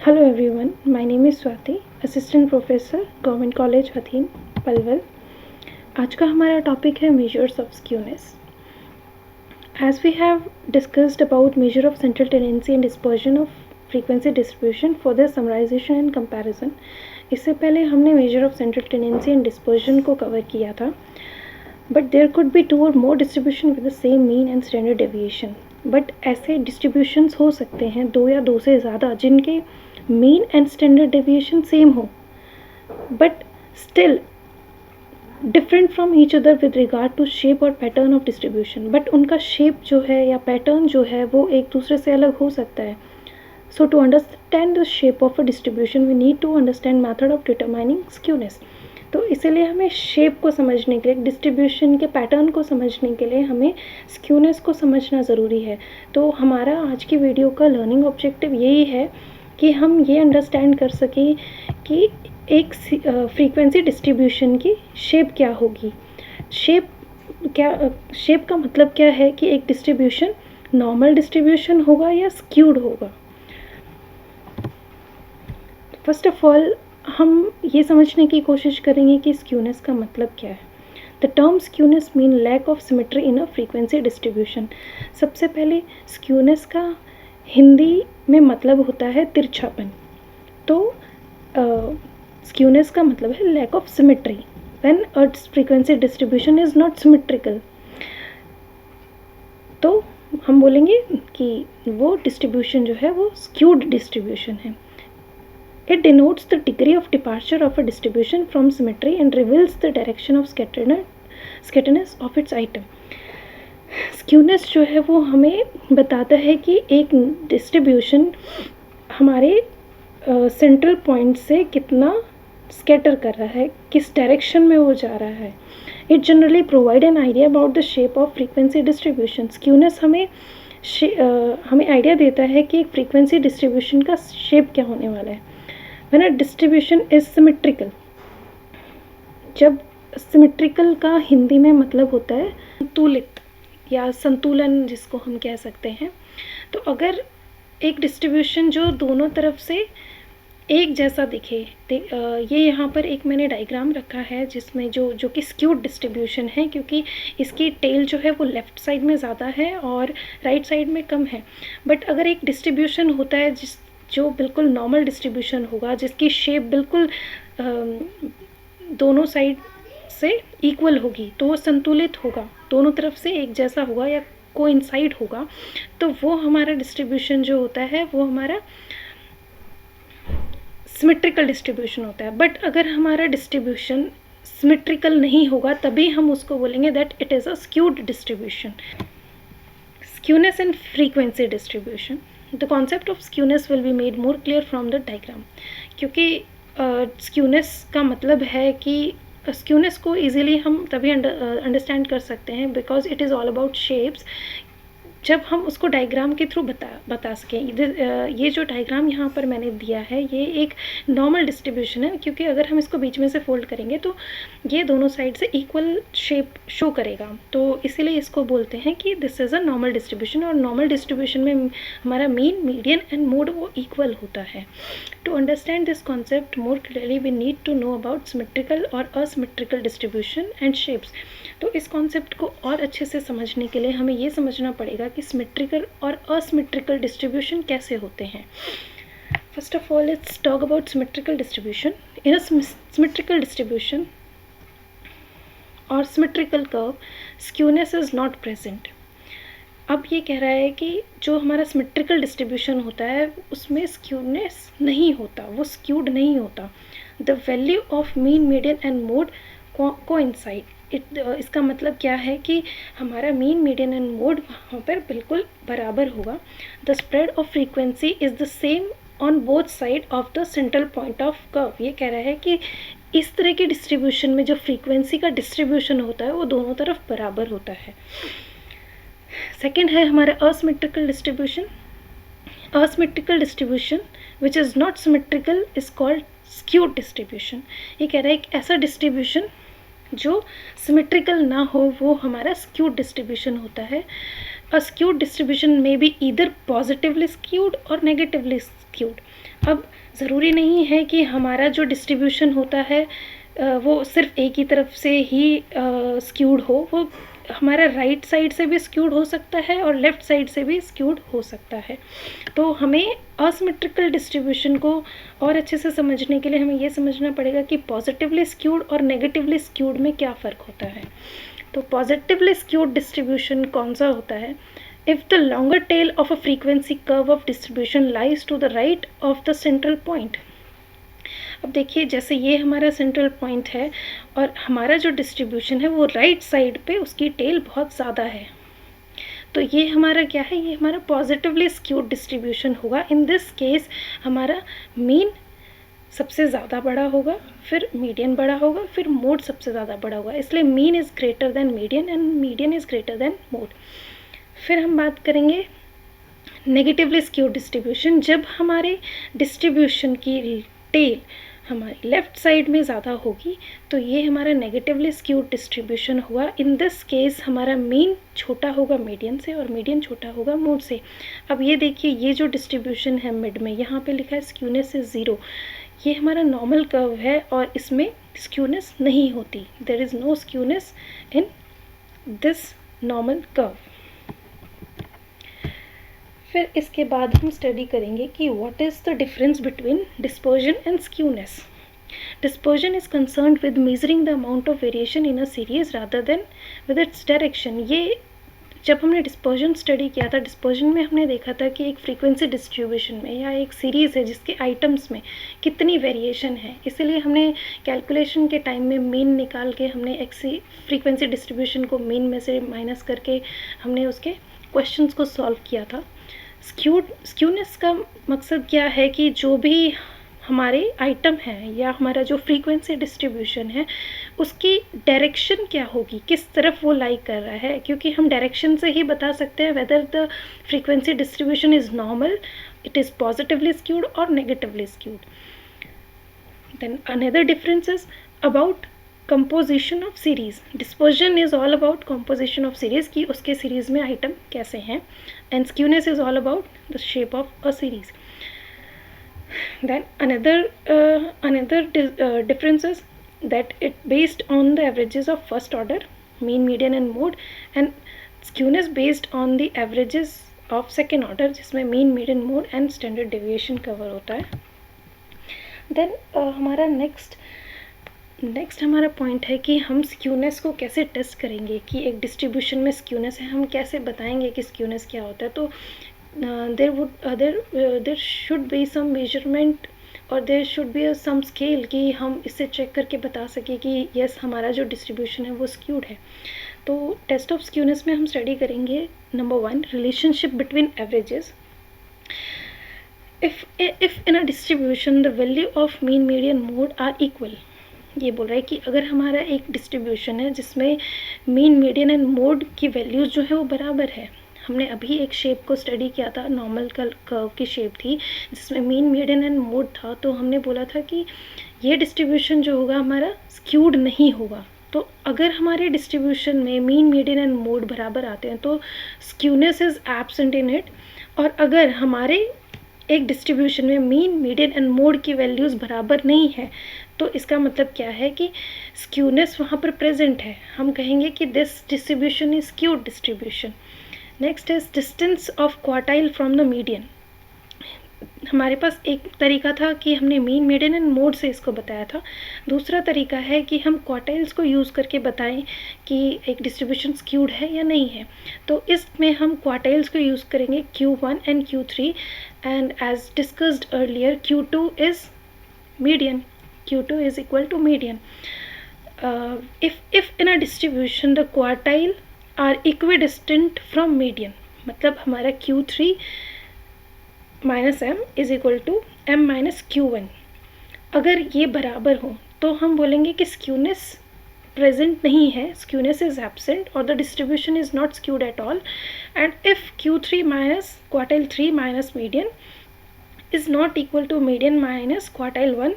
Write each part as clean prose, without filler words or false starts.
Hello everyone, my name is Swati, assistant professor government college Hathin Palwal. आज का हमारा topic है measures of skewness. As we have discussed about measure of central tendency and dispersion of frequency distribution for the summarization and comparison. इससे पहले हमने measure of central tendency and dispersion को cover किया था, बट देयर कुड बी 2 और more distribution with the same mean and standard deviation. But ऐसे distributions हो सकते हैं 2 या 2 से ज़्यादा जिनके mean and standard deviation same हो, but still different from each other with regard to shape और पैटर्न ऑफ डिस्ट्रीब्यूशन। बट उनका शेप जो है या पैटर्न जो है वो एक दूसरे से अलग हो सकता है। So to understand the shape of a distribution we need to understand method of determining skewness. तो इसीलिए हमें शेप को समझने के लिए, डिस्ट्रीब्यूशन के पैटर्न को समझने के लिए हमें स्क्यूनेस को समझना ज़रूरी है। तो हमारा आज की वीडियो का लर्निंग ऑब्जेक्टिव यही है कि हम ये अंडरस्टैंड कर सकें कि एक फ्रीक्वेंसी डिस्ट्रीब्यूशन की शेप क्या होगी। शेप का मतलब क्या है कि एक डिस्ट्रीब्यूशन नॉर्मल डिस्ट्रीब्यूशन होगा या स्क्यूड होगा। फर्स्ट ऑफ ऑल हम ये समझने की कोशिश करेंगे कि स्क्यूनेस का मतलब क्या है। The term skewness mean lack of symmetry in a frequency distribution. सबसे पहले स्क्यूनेस का हिंदी में मतलब होता है तिरछापन। तो स्क्यूनेस का मतलब है lack of symmetry when a frequency distribution is not symmetrical. तो हम बोलेंगे कि वो डिस्ट्रीब्यूशन जो है वो स्क्यूड डिस्ट्रीब्यूशन है। It denotes the degree of departure of a distribution from symmetry and reveals the direction of scatterness of its item. Skewness जो है वो हमें बताता है कि एक डिस्ट्रीब्यूशन हमारे सेंट्रल पॉइंट से कितना स्कैटर कर रहा है, किस डायरेक्शन में वो जा रहा है। It generally provide an idea about the shape of frequency distribution. Skewness हमें आइडिया देता है कि एक फ्रीक्वेंसी डिस्ट्रीब्यूशन का शेप क्या होने वाला है। When a distribution is symmetrical, जब सिमेट्रिकल का हिंदी में मतलब होता है संतुलित या संतुलन जिसको हम कह सकते हैं। तो अगर एक डिस्ट्रीब्यूशन जो दोनों तरफ से एक जैसा दिखे, ये यहाँ पर एक मैंने डायग्राम रखा है जिसमें जो कि स्क्यूड डिस्ट्रीब्यूशन है, क्योंकि इसकी टेल जो है वो लेफ़्ट साइड में ज़्यादा है और राइट साइड में कम है। बट अगर एक डिस्ट्रीब्यूशन होता है जो बिल्कुल नॉर्मल डिस्ट्रीब्यूशन होगा, जिसकी शेप बिल्कुल दोनों साइड से इक्वल होगी, तो वो संतुलित होगा, दोनों तरफ से एक जैसा होगा या कोइंसाइड होगा, तो वो हमारा डिस्ट्रीब्यूशन जो होता है वो हमारा सिमेट्रिकल डिस्ट्रीब्यूशन होता है। बट अगर हमारा डिस्ट्रीब्यूशन सिमेट्रिकल नहीं होगा तभी हम उसको बोलेंगे that it is a skewed distribution. Skewness and frequency distribution. The concept of skewness will be made more clear from the diagram, क्योंकि skewness का मतलब है कि skewness को easily हम तभी अंडरस्टैंड कर सकते हैं because it is all about shapes, जब हम उसको डायग्राम के थ्रू बता सकें। ये जो डायग्राम यहाँ पर मैंने दिया है ये एक नॉर्मल डिस्ट्रीब्यूशन है, क्योंकि अगर हम इसको बीच में से फोल्ड करेंगे तो ये दोनों साइड से इक्वल शेप शो करेगा, तो इसीलिए इसको बोलते हैं कि this is a normal distribution. और नॉर्मल डिस्ट्रीब्यूशन में हमारा मीन, मीडियन एंड मोड वो इक्वल होता है। To understand this concept more clearly we need to know about symmetrical और असिमेट्रिकल डिस्ट्रीब्यूशन एंड शेप्स। तो इस कॉन्सेप्ट को और अच्छे से समझने के लिए हमें ये समझना पड़ेगा कि सिमेट्रिकल और असिमेट्रिकल डिस्ट्रीब्यूशन कैसे होते हैं। First of all let's talk about symmetrical distribution. In a symmetrical distribution और symmetrical curve skewness is not present. अब ये कह रहा है कि जो हमारा सिमेट्रिकल डिस्ट्रीब्यूशन होता है उसमें स्क्यूनेस नहीं होता, वो स्क्यूड नहीं होता। The value of mean, median and mode coincide. इसका मतलब क्या है कि हमारा मीन, मीडियन एंड मोड वहाँ पर बिल्कुल बराबर होगा। The spread of frequency is the same on both side of the central point of curve. ये कह रहा है कि इस तरह के डिस्ट्रीब्यूशन में जो फ्रीक्वेंसी का डिस्ट्रीब्यूशन होता है वो दोनों तरफ बराबर होता है। सेकेंड है हमारा asymmetrical distribution. Asymmetrical distribution which is not symmetrical is called skewed distribution. ये कह रहा है कि ऐसा डिस्ट्रीब्यूशन जो सिमेट्रिकल ना हो वो हमारा स्क्यूड डिस्ट्रीब्यूशन होता है। a skewed distribution may be either positively skewed or negatively skewed. अब ज़रूरी नहीं है कि हमारा जो डिस्ट्रीब्यूशन होता है वो सिर्फ एक ही तरफ से ही स्क्यूड हो, वो हमारा राइट साइड से भी स्क्यूड हो सकता है और लेफ़्ट साइड से भी स्क्यूड हो सकता है. तो हमें असिमेट्रिकल डिस्ट्रीब्यूशन को और अच्छे से समझने के लिए हमें ये समझना पड़ेगा कि पॉजिटिवली स्क्यूड और नेगेटिवली स्क्यूड में क्या फ़र्क होता है. तो पॉजिटिवली स्क्यूड डिस्ट्रीब्यूशन कौन सा होता है? If the longer tail of a frequency curve of distribution lies to the right of the central point. अब देखिए, जैसे ये हमारा सेंट्रल पॉइंट है और हमारा जो डिस्ट्रीब्यूशन है वो राइट साइड पे उसकी टेल बहुत ज़्यादा है, तो ये हमारा क्या है, ये हमारा पॉजिटिवली स्क्यूड डिस्ट्रीब्यूशन होगा. इन दिस केस हमारा मीन सबसे ज़्यादा बड़ा होगा, फिर मीडियन बड़ा होगा, फिर मोड सबसे ज़्यादा बड़ा होगा. इसलिए mean is greater than median and median is greater than mode. फिर हम बात करेंगे नेगेटिवली स्क्यूड डिस्ट्रीब्यूशन. जब हमारे डिस्ट्रीब्यूशन की टेल हमारी लेफ़्ट साइड में ज़्यादा होगी तो ये हमारा नेगेटिवली स्क्यूड डिस्ट्रीब्यूशन हुआ. इन दिस केस हमारा मीन छोटा होगा मीडियन से और मीडियन छोटा होगा मोड से. अब ये देखिए, ये जो डिस्ट्रीब्यूशन है मिड में, यहाँ पे लिखा है स्क्यूनेस इज़ 0. ये हमारा नॉर्मल कर्व है और इसमें स्क्यूनेस नहीं होती. There is no skewness in this normal curve. फिर इसके बाद हम स्टडी करेंगे कि what is the difference between dispersion and skewness. Dispersion is concerned with measuring the amount of variation in a series rather than with its direction. ये जब हमने dispersion study किया था, डिस्पर्जन में हमने देखा था कि एक फ्रीक्वेंसी डिस्ट्रीब्यूशन में या एक सीरीज़ है जिसके आइटम्स में कितनी वेरिएशन है, इसलिए हमने कैलकुलेशन के टाइम में मीन निकाल के हमने एक फ्रीक्वेंसी डिस्ट्रीब्यूशन को मीन में से माइनस करके हमने उसके क्वेश्चंस को सॉल्व किया था. स्क्यूनेस का मकसद क्या है कि जो भी हमारे आइटम है या हमारा जो फ्रीक्वेंसी डिस्ट्रीब्यूशन है उसकी डायरेक्शन क्या होगी, किस तरफ वो लाई कर रहा है, क्योंकि हम डायरेक्शन से ही बता सकते हैं whether the frequency distribution is normal, it is positively skewed और negatively skewed. Then another difference is about composition of series. Dispersion is all about composition of series की उसके सीरीज़ में आइटम कैसे हैं, and skewness is all about the shape of a series. Then another difference is that it based on the averages of first order, mean, median and mode, and skewness based on the averages of second order जिसमें mean, median, mode and standard deviation cover होता है. Then हमारा next हमारा point है कि हम skewness को कैसे टेस्ट करेंगे कि एक डिस्ट्रीब्यूशन में स्क्यूनेस है, हम कैसे बताएंगे कि स्क्यूनेस क्या होता है. तो there should be some measurement और there should be some scale कि हम इससे चेक करके बता सके कि यस हमारा जो डिस्ट्रीब्यूशन है वो स्क्यूड है. तो टेस्ट ऑफ स्क्यूनेस में हम स्टडी करेंगे number 1 relationship between averages. if in a distribution the value of mean, median, mode are equal. ये बोल रहा है कि अगर हमारा एक डिस्ट्रीब्यूशन है जिसमें मीन, मीडियन एंड मोड की वैल्यूज़ जो है वो बराबर है. हमने अभी एक शेप को स्टडी किया था, नॉर्मल कर्व की शेप थी जिसमें मीन, मीडियन एंड मोड था. तो हमने बोला था कि ये डिस्ट्रीब्यूशन जो होगा हमारा स्क्यूड नहीं होगा. तो अगर हमारे डिस्ट्रीब्यूशन में मीन, मीडियन एंड मोड बराबर आते हैं तो skewness is absent in it. और अगर हमारे एक डिस्ट्रीब्यूशन में मीन, मीडियन एंड मोड की वैल्यूज़ बराबर नहीं है तो इसका मतलब क्या है कि स्क्यूनेस वहाँ पर प्रेजेंट है. हम कहेंगे कि this distribution is skewed distribution. Next is distance of quartile from the median. हमारे पास एक तरीका था कि हमने मीन, मीडियन एंड मोड से इसको बताया था. दूसरा तरीका है कि हम क्वार्टाइल्स को यूज़ करके बताएं कि एक डिस्ट्रीब्यूशन स्क्यूड है या नहीं है. तो इसमें हम क्वार्टाइल्स को यूज़ करेंगे Q1 and Q3 and as discussed earlier Q2 is median. Q2 is equal to median. If in a distribution the quartile are equidistant from median, मतलब हमारा Q3 minus M is equal to M minus Q1. अगर ये बराबर हो तो हम बोलेंगे कि स्क्यूनेस प्रेजेंट नहीं है, स्क्यूनेस इज एब्सेंट और the distribution is not skewed at all. And if Q3 minus quartile 3 minus median is not equal to median minus quartile 1,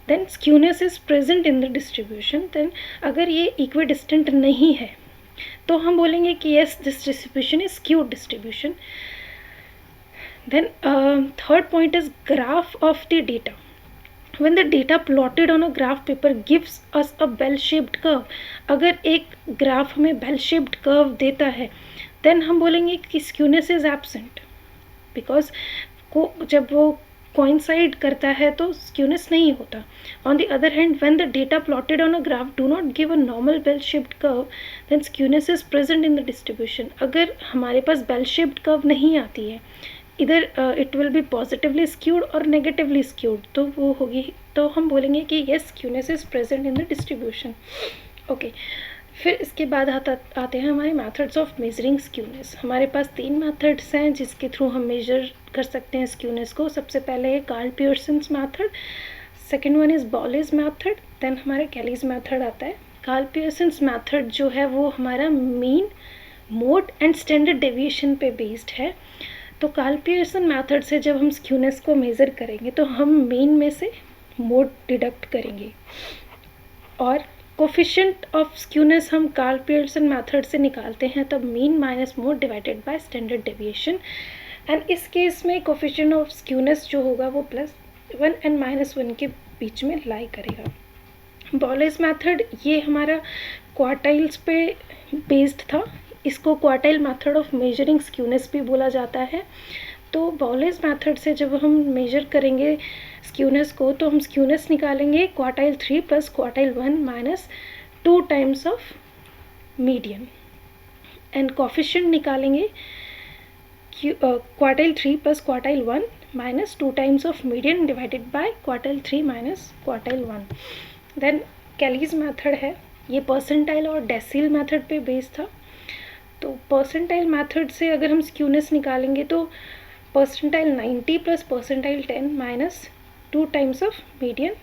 then skewness is present in the distribution. then अगर ये equidistant नहीं है तो हम बोलेंगे कि yes this distribution is skewed distribution. Then third point is graph of the data. When the data plotted on a graph paper gives us a bell-shaped curve, अगर एक ग्राफ हमें bell-shaped curve देता है, then हम बोलेंगे कि skewness is absent, because जब वो coincide करता है तो skewness नहीं होता. On the other hand, when the data plotted on a graph do not give a normal bell-shaped curve, then skewness is present in the distribution. अगर हमारे पास bell-shaped curve नहीं आती है, इधर it will be positively skewed और negatively skewed, तो वो होगी, तो हम बोलेंगे कि yes skewness is present in the distribution. Okay, फिर इसके बाद आते हैं हमारे मेथड्स ऑफ मेजरिंग स्क्यूनेस. हमारे पास 3 मेथड्स हैं जिसके थ्रू हम मेजर कर सकते हैं स्क्यूनेस को. सबसे पहले है Karl Pearson's method, second one is Bowley's method, then हमारे कैलीज मेथड आता है. कार्ल पियर्सन्स मेथड जो है वो हमारा mean, mode and standard deviation पे बेस्ड है. तो कार्ल पियर्सन मेथड से जब हम स्क्यूनेस को मेज़र करेंगे तो हम मीन में से मोड डिडक्ट करेंगे, और कोफिशिएंट ऑफ स्क्यूनेस हम कार्ल पियर्सन मेथड से निकालते हैं तब mean minus mode divided by standard deviation. And इस केस में कोफिशिएंट ऑफ स्क्यूनेस जो होगा वो +1 एंड -1 के बीच में लाई करेगा. बॉलेज मेथड ये हमारा क्वार्टाइल्स पे बेस्ड था. इसको quartile method of measuring skewness भी बोला जाता है. तो बॉलेज मेथड से जब हम मेजर करेंगे स्क्यूनेस को तो हम स्क्यूनेस निकालेंगे quartile 3 plus quartile 1 minus 2 times of median, and coefficient निकालेंगे quartile 3 plus quartile 1 minus 2 times of median divided by quartile 3 minus quartile 1. Then Kelly's method है, ये परसेंटाइल और डेसिल मेथड पे बेस्ड था. तो परसेंटाइल मेथड से अगर हम स्क्यूनेस निकालेंगे तो percentile 90 plus percentile 10 minus 2 times of median,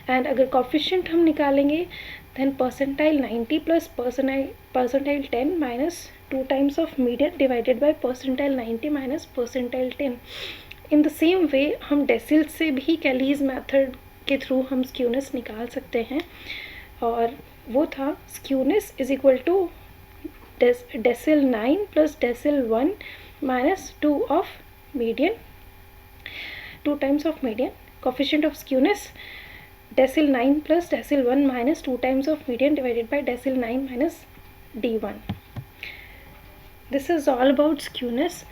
and अगर कोफिशिएंट हम निकालेंगे then percentile 90 plus percentile 10 minus 2 times of median divided by percentile 90 minus percentile 10. In the same way हम डेसिल से भी कैलीज मेथड के थ्रू हम स्क्यूनेस निकाल सकते हैं, और वो था skewness is equal to decile 9 plus decile 1 minus 2 of median, 2 times of median. Coefficient of skewness decile 9 plus decile 1 minus 2 times of median divided by decile 9 minus D1. This is all about skewness.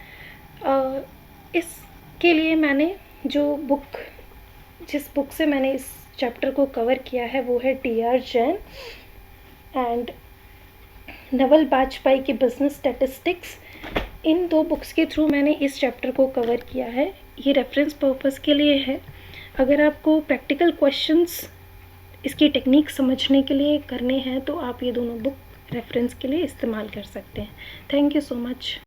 इसके लिए मैंने जिस book से मैंने इस chapter को cover किया है वो है DR जैन एंड नवल बाजपेयी की बिजनेस स्टैटिस्टिक्स. इन 2 बुक्स के थ्रू मैंने इस चैप्टर को कवर किया है. ये रेफरेंस पर्पस के लिए है. अगर आपको प्रैक्टिकल क्वेश्चंस इसकी टेक्निक समझने के लिए करने हैं तो आप ये दोनों बुक रेफरेंस के लिए इस्तेमाल कर सकते हैं. Thank you so much.